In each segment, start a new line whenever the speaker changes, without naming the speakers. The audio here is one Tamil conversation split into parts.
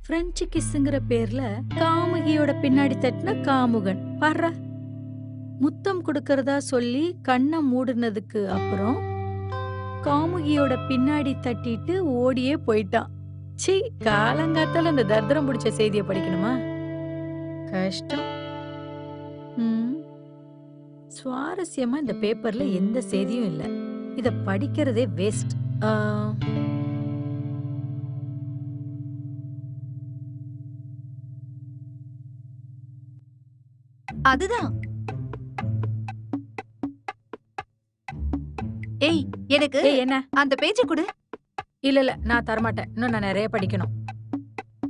பிரெஞ்சு கிஸ்ங்கிற பேர்ல காமுகியோட பின்னாடி தட்டின காமுகன் பாரு. முத்தம் கொடுக்கறதா சொல்லி கண்ணை மூடுனதுக்கு அப்புறம் காமுகியோட பின்னாடி தட்டிட்டு ஓடியே போயிட்டான். சீ, காலங்காத்தால அந்த தர்தரம் பிடிச்ச செய்தியை படிக்கணுமா? கஷ்டம். சுவாரஸ்யமா இந்த பேப்பர்ல எந்த செய்தியும் இல்ல. இத படிக்கிறதே வேஸ்ட்.
அதுதான். ஏய், எனக்கு
என்ன
அந்த பேஜை கொடு.
இல்ல நான் தரமாட்டேன். இன்னும் நான் நிறைய படிக்கணும்.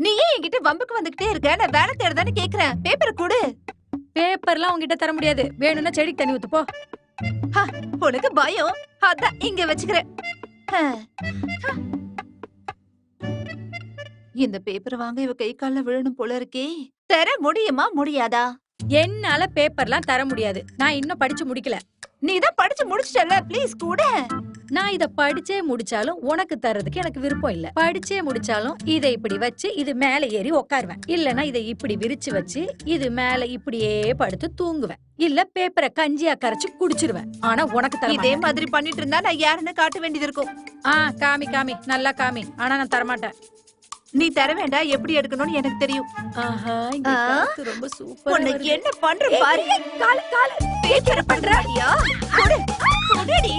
நீ ஏன் என்கிட்ட வம்புக்கு வந்துகிட்டே இருக்க? நான் வேலை தேடுதானே கேக்குறேன். பேப்பர் கொடு.
பேப்பர்லாம் உங்ககிட்ட தர முடியாது. வேணும்னா செடிக்கு தண்ணி ஊத்து போ.
உனக்கு பயம், அதான் இங்க வச்சுக்கிறேன். இந்த பேப்பர் வாங்க இவ கை கால்ல விழணும் போல இருக்கே. தர முடியுமா முடியாதா?
என்னால பேப்பர்லாம் தர முடியாது. நான் இன்னும் படிச்சு முடிக்கல.
நீ தான் படிச்சு முடிச்சிட்டல, ப்ளீஸ் கூட.
நான் இத படிச்சே முடிச்சாலும் உனக்கு தரதுக்கு எனக்கு விருப்பம் இல்ல. படிச்சே முடிச்சாலும் இதை இப்படி வச்சு இது மேல ஏறி உட்காருவேன். இல்லனா இதை இப்படி விரிச்சு வச்சு இது மேல இப்படியே படுத்து தூங்குவேன். இல்ல பேப்பரை கஞ்சியா கரைச்சு குடிச்சிருவேன். ஆனா உனக்கு தர
இதே மாதிரி பண்ணிட்டு இருந்தா நான் யாருன்னு காட்ட வேண்டியது இருக்கும்.
காமி காமி, நல்லா காமி. ஆனா நான் தரமாட்டேன்.
நீ தர வேண்டாம். எப்படி எடுக்கணும்னு எனக்கு தெரியும்.
ஆஹா, இங்க காத்து ரொம்ப சூப்பரா
உனக்கு என்ன பண்ற பாரு.
கால கால
பேப்பர் பண்றியா? கொடு. கொடுடி.